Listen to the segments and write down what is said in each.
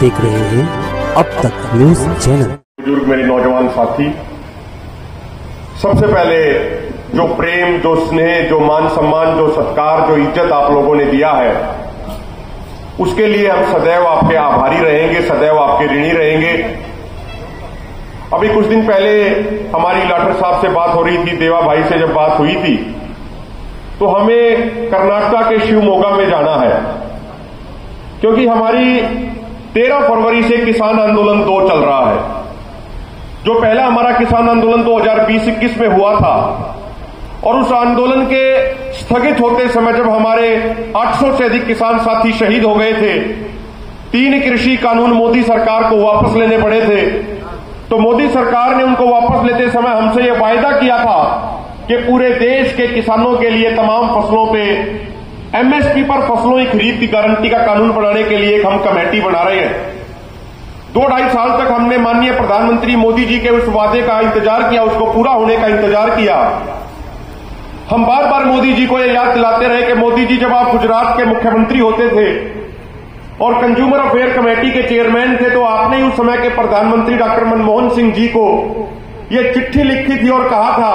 देख रहे हैं अब तक न्यूज चैनल। बुजुर्ग मेरे नौजवान साथी, सबसे पहले जो प्रेम, जो स्नेह, जो मान सम्मान, जो सत्कार, जो इज्जत आप लोगों ने दिया है, उसके लिए हम सदैव आपके आभारी रहेंगे, सदैव आपके ऋणी रहेंगे। अभी कुछ दिन पहले हमारी लाठर साहब से बात हो रही थी, देवा भाई से जब बात हुई थी, तो हमें कर्नाटक के शिवमोगा में जाना है, क्योंकि हमारी 13 फरवरी से किसान आंदोलन 2 चल रहा है। जो पहला हमारा किसान आंदोलन 2020-21 में हुआ था, और उस आंदोलन के स्थगित होते समय जब हमारे 800 से अधिक किसान साथी शहीद हो गए थे, 3 कृषि कानून मोदी सरकार को वापस लेने पड़े थे, तो मोदी सरकार ने उनको वापस लेते समय हमसे यह वायदा किया था कि पूरे देश के किसानों के लिए तमाम फसलों पे एमएसपी पर फसलों की खरीद की गारंटी का कानून बनाने के लिए एक हम कमेटी बना रहे हैं। 2-2.5 साल तक हमने माननीय प्रधानमंत्री मोदी जी के उस वादे का इंतजार किया, उसको पूरा होने का इंतजार किया। हम बार बार मोदी जी को यह याद दिलाते रहे कि मोदी जी, जब आप गुजरात के मुख्यमंत्री होते थे और कंज्यूमर अफेयर कमेटी के चेयरमैन थे, तो आपने उस समय के प्रधानमंत्री डॉक्टर मनमोहन सिंह जी को यह चिट्ठी लिखी थी और कहा था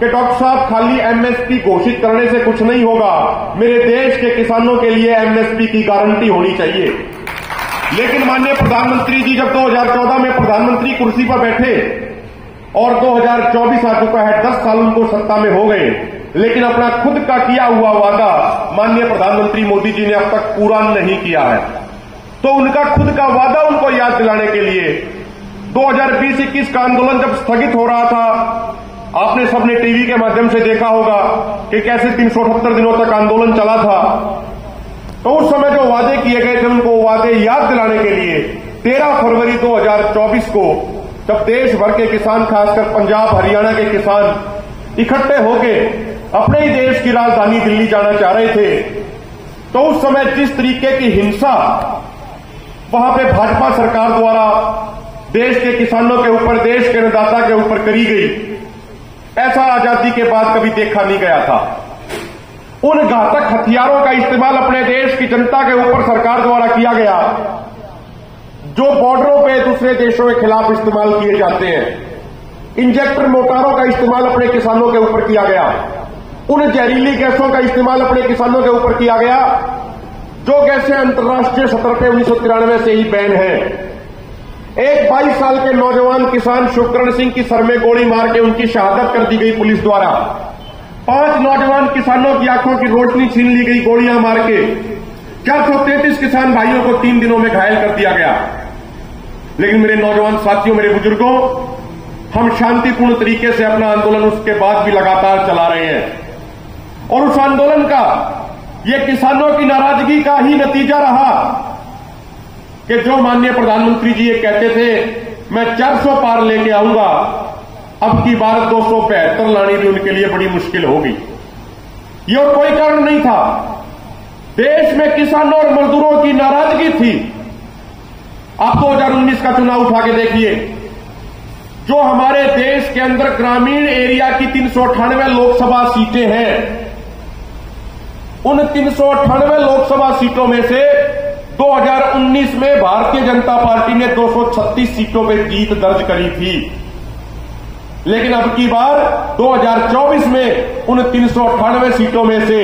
कि डॉक्टर साहब, खाली एमएसपी घोषित करने से कुछ नहीं होगा, मेरे देश के किसानों के लिए एमएसपी की गारंटी होनी चाहिए। लेकिन माननीय प्रधानमंत्री जी जब 2014 में प्रधानमंत्री कुर्सी पर बैठे और 2024 आ चुका है, 10 साल उनको सत्ता में हो गए, लेकिन अपना खुद का किया हुआ वादा माननीय प्रधानमंत्री मोदी जी ने अब तक पूरा नहीं किया है। तो उनका खुद का वादा उनको याद दिलाने के लिए 2020-21 का आंदोलन जब स्थगित हो रहा था, आपने सबने टीवी के माध्यम से देखा होगा कि कैसे 378 दिनों तक आंदोलन चला था। तो उस समय जो वादे किए गए थे, उनको वादे याद दिलाने के लिए 13 फरवरी 2024 को जब देश भर के किसान, खासकर पंजाब हरियाणा के किसान इकट्ठे होके अपने ही देश की राजधानी दिल्ली जाना चाह रहे थे, तो उस समय जिस तरीके की हिंसा वहां पे भाजपा सरकार द्वारा देश के किसानों के ऊपर, देश के अन्नदाता के ऊपर करी गई, ऐसा आजादी के बाद कभी देखा नहीं गया था। उन घातक हथियारों का इस्तेमाल अपने देश की जनता के ऊपर सरकार द्वारा किया गया, जो बॉर्डरों पे दूसरे देशों के खिलाफ इस्तेमाल किए जाते हैं। इंजेक्टर मोटारों का इस्तेमाल अपने किसानों के ऊपर किया गया, उन जहरीली गैसों का इस्तेमाल अपने किसानों के ऊपर किया गया, जो गैसें अंतर्राष्ट्रीय स्तर पे 1993 से ही बैन है। एक 22 साल के नौजवान किसान शुभकरण सिंह की सर में गोली मार के उनकी शहादत कर दी गई पुलिस द्वारा। 5 नौजवान किसानों की आंखों की रोशनी छीन ली गई गोलियां मार के। 433 किसान भाइयों को 3 दिनों में घायल कर दिया गया। लेकिन मेरे नौजवान साथियों, मेरे बुजुर्गों, हम शांतिपूर्ण तरीके से अपना आंदोलन उसके बाद भी लगातार चला रहे हैं, और उस आंदोलन का, यह किसानों की नाराजगी का ही नतीजा रहा कि जो माननीय प्रधानमंत्री जी ये कहते थे मैं 400 पार लेके आऊंगा, अब की बार 272 लानी भी उनके लिए बड़ी मुश्किल होगी। ये और कोई कारण नहीं था, देश में किसानों और मजदूरों की नाराजगी थी। आप 2019 का चुनाव उठा के देखिए, जो हमारे देश के अंदर ग्रामीण एरिया की 398 लोकसभा सीटें हैं, उन 398 लोकसभा सीटों में से 2019 में भारतीय जनता पार्टी ने 236 सीटों पर जीत दर्ज करी थी। लेकिन अब की बार 2024 में उन 398 सीटों में से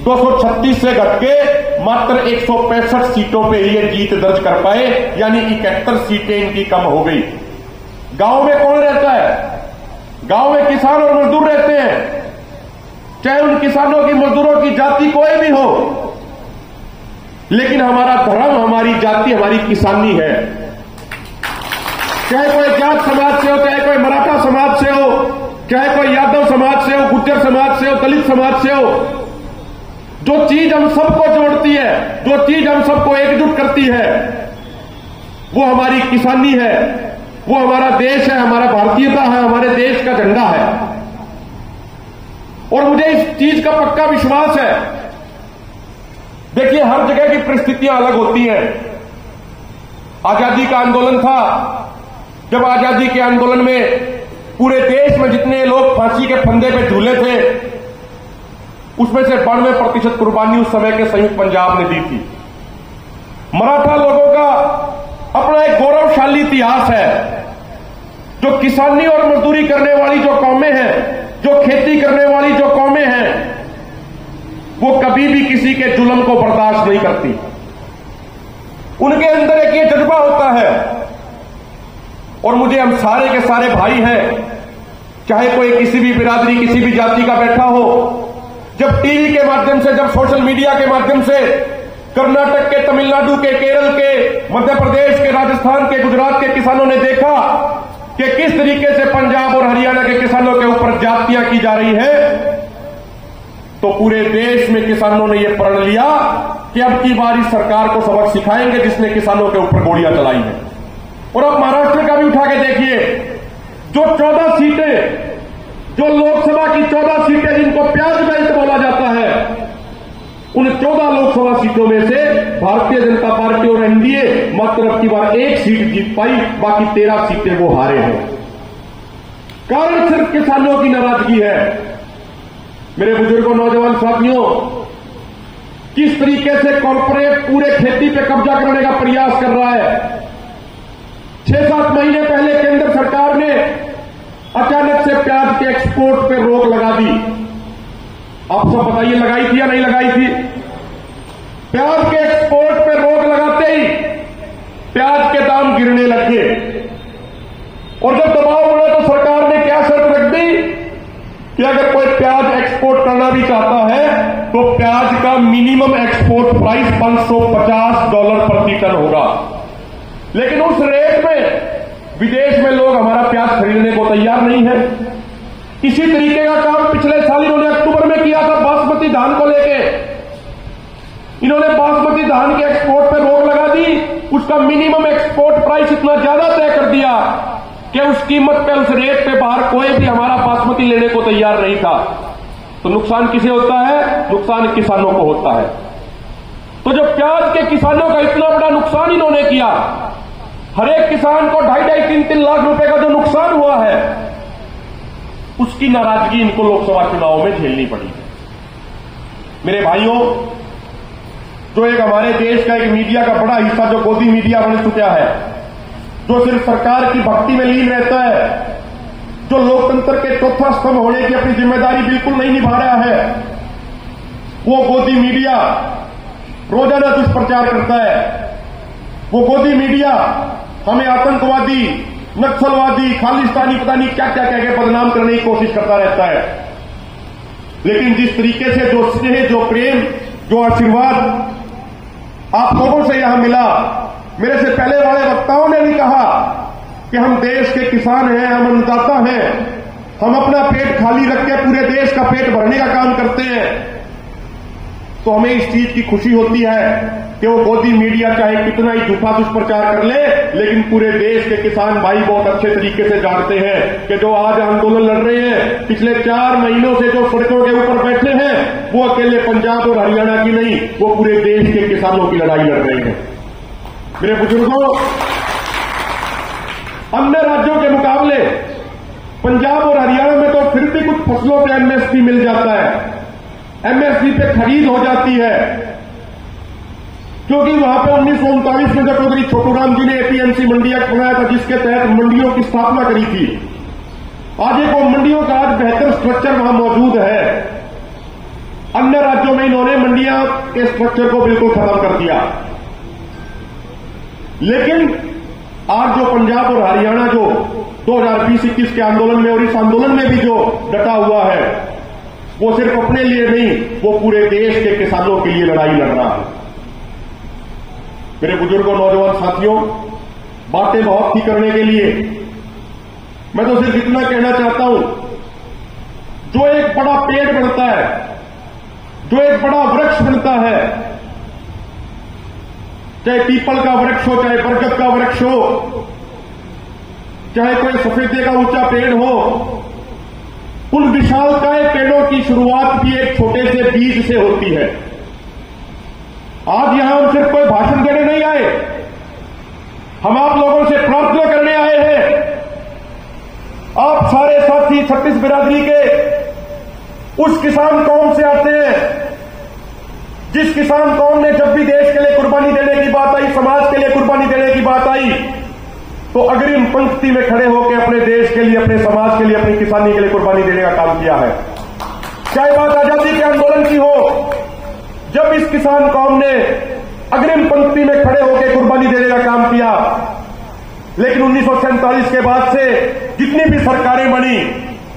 236 से घट के मात्र 165 सीटों पे ये जीत दर्ज कर पाए, यानी 71 सीटें इनकी कम हो गई। गांव में कौन रहता है? गांव में किसान और मजदूर रहते हैं, चाहे उन किसानों की, मजदूरों की जाति कोई भी हो, लेकिन हमारा धर्म, हमारी जाति, हमारी किसानी है। चाहे कोई जाट समाज से हो, चाहे कोई मराठा समाज से हो, चाहे कोई यादव समाज से हो, गुज्जर समाज से हो, दलित समाज से हो, जो चीज हम सबको जोड़ती है, जो चीज हम सबको एकजुट करती है, वो हमारी किसानी है, वो हमारा देश है, हमारा भारतीयता है, हमारे देश का झंडा है। और मुझे इस चीज का पक्का विश्वास है। देखिए, हर जगह की परिस्थितियां अलग होती हैं। आजादी का आंदोलन था, जब आजादी के आंदोलन में पूरे देश में जितने लोग फांसी के फंदे पे झूले थे, उसमें से 92% कुर्बानी उस समय के संयुक्त पंजाब ने दी थी। मराठा लोगों का इतिहास है। जो किसानी और मजदूरी करने वाली जो कौमें हैं, जो खेती करने वाली जो कौमें हैं, वो कभी भी किसी के जुल्म को बर्दाश्त नहीं करती। उनके अंदर एक ये जज्बा होता है, और मुझे हम सारे के सारे भाई हैं, चाहे कोई किसी भी बिरादरी किसी भी जाति का बैठा हो, जब टीवी के माध्यम से, जब सोशल मीडिया के माध्यम से कर्नाटक के, तमिलनाडु के, केरल के, मध्य प्रदेश के, राजस्थान के, गुजरात के किसानों ने देखा कि किस तरीके से पंजाब और हरियाणा के किसानों के ऊपर जातियां की जा रही है, तो पूरे देश में किसानों ने यह प्रण लिया कि अब की बार इस सरकार को सबक सिखाएंगे जिसने किसानों के ऊपर गोलियां चलाई हैं। और अब महाराष्ट्र का भी उठा के देखिए, जो 14 सीटें, जो लोकसभा की 14 सीटें जिनको प्याज बेल्ट बोला जाता है, उन 14 लोकसभा सीटों में से भारतीय जनता पार्टी और एनडीए मात्र अब की बार एक सीट जीत पाई, बाकी 13 सीटें वो हारे हैं। कारण सिर्फ किसानों की नाराजगी है। मेरे बुजुर्गों, नौजवान साथियों, किस तरीके से कॉर्पोरेट पूरे खेती पे कब्जा करने का प्रयास कर रहा है। 6-7 महीने पहले केंद्र सरकार ने अचानक से प्याज के एक्सपोर्ट पे रोक लगा दी। आप सब बताइए, लगाई थी या नहीं लगाई थी? प्याज के एक्सपोर्ट पे रोक लगाते ही प्याज के दाम गिरने लगे, और जब दबाव बढ़ा तो सरकार ने क्या शर्त रख दी कि अगर कोई प्याज एक्सपोर्ट करना भी चाहता है तो प्याज का मिनिमम एक्सपोर्ट प्राइस $550 प्रति टन होगा। लेकिन उस रेट में विदेश में लोग हमारा प्याज खरीदने को तैयार नहीं है। इसी तरीके का काम पिछले साल इन्होंने अक्टूबर में किया था बासमती धान को लेके। इन्होंने बासमती धान के एक्सपोर्ट पर रोक लगा दी, उसका मिनिमम एक्सपोर्ट प्राइस इतना ज्यादा तय कर दिया कि उस कीमत पे, उस रेट पे बाहर कोई भी हमारा बासमती लेने को तैयार नहीं था। तो नुकसान किसे होता है? नुकसान किसानों को होता है। तो जो प्याज के किसानों का इतना बड़ा नुकसान इन्होंने किया, हर एक किसान को 2.5-3 लाख रुपए का जो नुकसान हुआ है, उसकी नाराजगी इनको लोकसभा चुनाव में झेलनी पड़ी। मेरे भाइयों, जो एक हमारे देश का एक मीडिया का बड़ा हिस्सा जो गोदी मीडिया बन चुका है, जो सिर्फ सरकार की भक्ति में लीन रहता है, जो लोकतंत्र के चौथा स्तंभ होने की अपनी जिम्मेदारी बिल्कुल नहीं निभा रहा है, वो गोदी मीडिया रोजाना दुष्प्रचार करता है। वो गोदी मीडिया हमें आतंकवादी, नक्सलवादी, खालिस्तानी, पता नहीं क्या क्या कह के बदनाम करने की कोशिश करता रहता है। लेकिन जिस तरीके से जो स्नेह, जो प्रेम, जो आशीर्वाद आप लोगों से यहां मिला, मेरे से पहले वाले वक्ताओं ने भी कहा कि हम देश के किसान हैं, हम अन्नदाता हैं, हम अपना पेट खाली रख के पूरे देश का पेट भरने का काम करते हैं। तो हमें इस चीज की खुशी होती है कि वो गोदी मीडिया चाहे कितना ही झूठा दुष्प्रचार कर ले, लेकिन पूरे देश के किसान भाई बहुत अच्छे तरीके से जानते हैं कि जो आज आंदोलन लड़ रहे हैं, पिछले 4 महीनों से जो सड़कों के ऊपर बैठे हैं, वो अकेले पंजाब और हरियाणा की नहीं, वो पूरे देश के किसानों की लड़ाई लड़ रहे हैं। मेरे बुजुर्गों, अन्य राज्यों के मुकाबले पंजाब और हरियाणा में तो फिर भी कुछ फसलों पे एमएसपी मिल जाता है, एमएसपी पे खरीद हो जाती है, क्योंकि वहां पे 1939 में जब चौधरी छोटूराम जी ने एपीएमसी मंडी एक्ट बनाया था, जिसके तहत मंडियों की स्थापना करी थी। आज एक मंडियों का आज बेहतर स्ट्रक्चर वहां मौजूद है। अन्य राज्यों में इन्होंने मंडियां के स्ट्रक्चर को बिल्कुल खत्म कर दिया। लेकिन आज जो पंजाब और हरियाणा जो 2020-21 के आंदोलन में और इस आंदोलन में भी जो डटा हुआ है, वो सिर्फ अपने लिए नहीं, वो पूरे देश के किसानों के लिए लड़ाई लड़ रहा है। मेरे बुजुर्गों, नौजवान साथियों, बातें बहुत थी करने के लिए, मैं तो सिर्फ इतना कहना चाहता हूं, जो एक बड़ा पेड़ बनता है, जो एक बड़ा वृक्ष बनता है, चाहे पीपल का वृक्ष हो, चाहे बरगद का वृक्ष हो, चाहे कोई सफेदे का ऊंचा पेड़ हो, उन विशालकाय पेड़ों की शुरुआत भी एक छोटे से बीज से होती है। आज यहां हम सिर्फ कोई भाषण देने नहीं आए, हम आप लोगों से प्रार्थना करने आए हैं। आप सारे साथी छत्तीस बिरादरी के उस किसान कौम से आते हैं जिस किसान कौम ने जब भी देश के लिए कुर्बानी देने की बात आई, समाज के लिए कुर्बानी देने की बात आई, तो अग्रिम पंक्ति में खड़े होकर अपने देश के लिए, अपने समाज के लिए, अपनी किसानी के लिए कुर्बानी देने का काम किया है। चाहे बात आजादी के आंदोलन की हो, जब इस किसान कौम ने अग्रिम पंक्ति में खड़े होकर कुर्बानी देने का काम किया, लेकिन 1947 के बाद से जितनी भी सरकारें बनी,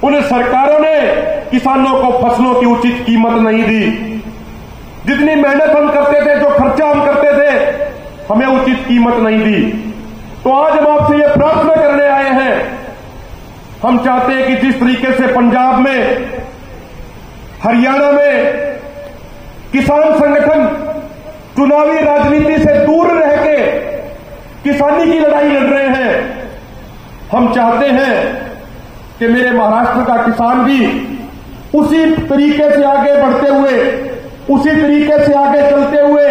उन सरकारों ने किसानों को फसलों की उचित कीमत नहीं दी। जितनी मेहनत हम करते थे, जो खर्चा हम करते थे, हमें उचित कीमत नहीं दी। तो आज हम आपसे ये प्रार्थना करने आए हैं, हम चाहते हैं कि जिस तरीके से पंजाब में, हरियाणा में किसान संगठन चुनावी राजनीति से दूर रह के किसानी की लड़ाई लड़ रहे हैं, हम चाहते हैं कि मेरे महाराष्ट्र का किसान भी उसी तरीके से आगे बढ़ते हुए, उसी तरीके से आगे चलते हुए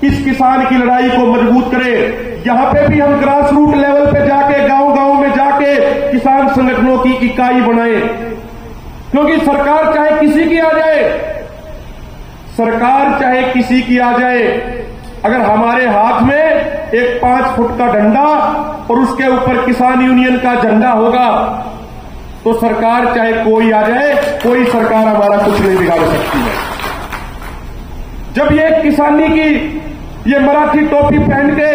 इस किसान की लड़ाई को मजबूत करे। यहां पे भी हम ग्रास रूट लेवल पे जाके, गांव-गांव में जाके किसान संगठनों की इकाई बनाए, क्योंकि सरकार चाहे किसी की आ जाए, सरकार चाहे किसी की आ जाए, अगर हमारे हाथ में एक 5 फुट का डंडा और उसके ऊपर किसान यूनियन का झंडा होगा, तो सरकार चाहे कोई आ जाए, कोई सरकार हमारा कुछ नहीं बिगाड़ सकती है। जब ये किसानी की ये मराठी टोपी पहन के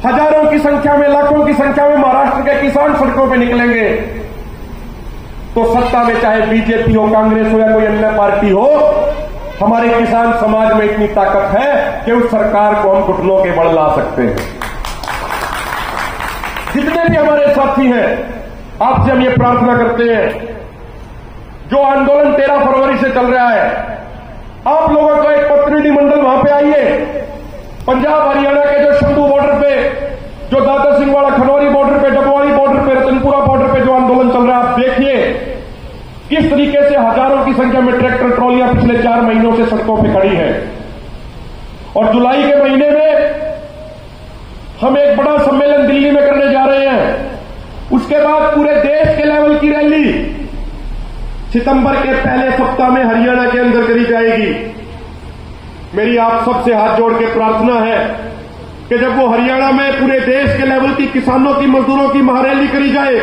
हजारों की संख्या में, लाखों की संख्या में महाराष्ट्र के किसान सड़कों पे निकलेंगे, तो सत्ता में चाहे बीजेपी हो, कांग्रेस हो या कोई अन्य पार्टी हो, हमारे किसान समाज में इतनी ताकत है कि उस सरकार को हम घुटनों के बल ला सकते हैं। जितने भी हमारे साथी हैं, आपसे हम ये प्रार्थना करते हैं, जो आंदोलन 13 फरवरी से चल रहा है, आप लोगों का एक प्रतिनिधिमंडल वहां पे आइए। पंजाब हरियाणा के जो शंभू बॉर्डर पे, जो दाता सिंहवाड़ा खनौरी बॉर्डर पे, डबवाड़ी बॉर्डर पे, रतनपुरा बॉर्डर पे जो आंदोलन चल रहा है, आप देखिए किस तरीके से हजारों की संख्या में ट्रैक्टर ट्रॉलियां पिछले 4 महीनों से सड़कों पे खड़ी हैं। और जुलाई के महीने में हम एक बड़ा सम्मेलन दिल्ली में करने जा रहे हैं। उसके बाद पूरे देश के लेवल की रैली सितंबर के पहले सप्ताह में हरियाणा के अंदर करी जाएगी। मेरी आप सबसे हाथ जोड़ के प्रार्थना है कि जब वो हरियाणा में पूरे देश के लेवल की किसानों की, मजदूरों की महारैली करी जाए,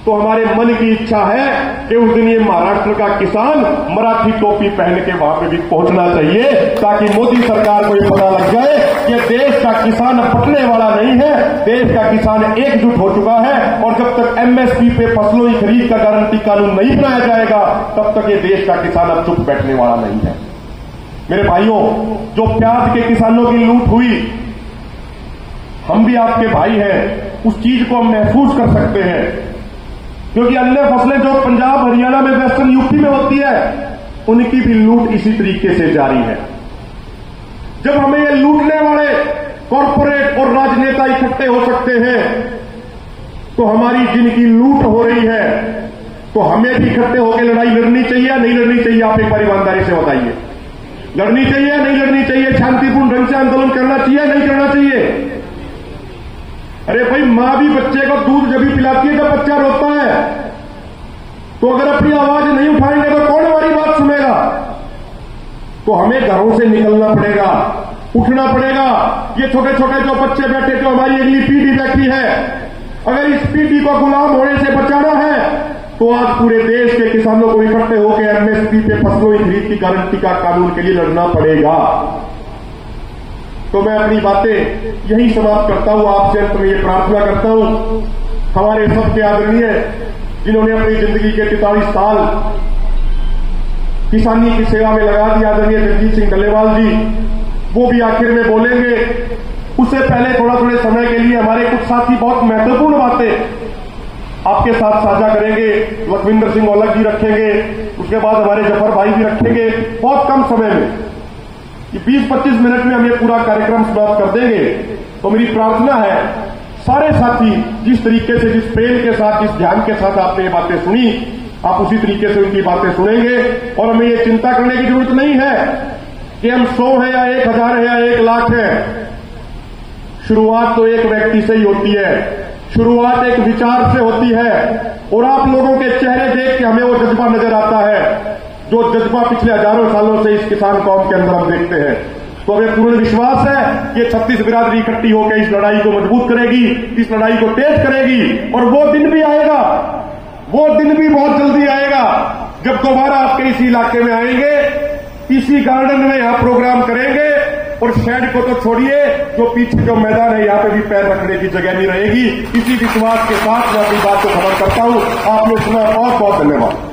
तो हमारे मन की इच्छा है कि उस दिन ये महाराष्ट्र का किसान मराठी टोपी पहन के वहां पे भी पहुंचना चाहिए, ताकि मोदी सरकार को ये पता लग जाए कि देश का किसान पटने वाला नहीं है, देश का किसान एकजुट हो चुका है। और जब तक एमएसपी पे फसलों की खरीद का गारंटी कानून नहीं बनाया जाएगा, तब तक ये देश का किसान अब चुप बैठने वाला नहीं है। मेरे भाइयों, जो प्याज के किसानों की लूट हुई, हम भी आपके भाई हैं, उस चीज को हम महसूस कर सकते हैं, क्योंकि अन्य फसलें जो पंजाब, हरियाणा में, वेस्टर्न यूपी में होती है, उनकी भी लूट इसी तरीके से जारी है। जब हमें ये लूटने वाले कॉरपोरेट और राजनेता इकट्ठे हो सकते हैं, तो हमारी जिनकी लूट हो रही है, तो हमें भी इकट्ठे होकर लड़ाई लड़नी चाहिए या नहीं लड़नी चाहिए? आप एक बार ईमानदारी से बताइए, लड़नी चाहिए या नहीं लड़नी चाहिए? शांतिपूर्ण ढंग से आंदोलन करना चाहिए, नहीं करना चाहिए? अरे भाई, मां भी बच्चे को दूध जब भी पिलाती है जब बच्चा रोता है, तो अगर अपनी आवाज नहीं उठाएंगे तो कौन हमारी बात सुनेगा? तो हमें घरों से निकलना पड़ेगा, उठना पड़ेगा। ये छोटे छोटे जो बच्चे बैठे, जो हमारी अगली पीढ़ी बैठी है, अगर इस पीढ़ी को गुलाम होने से बचाना है, तो आज पूरे देश के किसानों को इकट्ठे होकर एमएसपी पे फसलों की खरीद की गारंटी का कानून के लिए लड़ना पड़ेगा। तो मैं अपनी बातें यही समाप्त करता हूं, आपसे अंत में ये प्रार्थना करता हूं, हमारे सबके आदरणीय जिन्होंने अपनी जिंदगी के 43 साल किसानी की सेवा में लगा दी, आदरणीय जगजीत सिंह डल्लेवाल जी, वो भी आखिर में बोलेंगे। उससे पहले थोड़े समय के लिए हमारे कुछ साथी बहुत महत्वपूर्ण बातें आपके साथ साझा करेंगे। लखविंदर सिंह औलख जी रखेंगे, उसके बाद हमारे जफर भाई भी रखेंगे। बहुत कम समय में, ये 20-25 मिनट में हम ये पूरा कार्यक्रम समाप्त कर देंगे। तो मेरी प्रार्थना है, सारे साथी जिस तरीके से, जिस प्रेम के साथ, जिस ध्यान के साथ आपने ये बातें सुनी, आप उसी तरीके से उनकी बातें सुनेंगे। और हमें ये चिंता करने की जरूरत नहीं है कि हम 100 है या 1000 है या 1 लाख है। शुरुआत तो एक व्यक्ति से ही होती है, शुरुआत एक विचार से होती है। और आप लोगों के चेहरे देख के हमें वो जज्बा नजर आता है, जो जज्बा पिछले हजारों सालों से इस किसान कौम के अंदर हम देखते हैं। तो हमें पूर्ण विश्वास है कि 36 बिरादरी इकट्ठी होकर इस लड़ाई को मजबूत करेगी, इस लड़ाई को तेज करेगी। और वो दिन भी आएगा, वो दिन भी बहुत जल्दी आएगा जब दोबारा आपके इसी इलाके में आएंगे, इसी गार्डन में यहां प्रोग्राम करेंगे और शेड को तो छोड़िए, जो पीछे जो मैदान है यहां पे भी पैर रखने की जगह नहीं रहेगी। इसी विश्वास के साथ मैं अपनी बात को खत्म करता हूं। आपने सुना, बहुत बहुत धन्यवाद।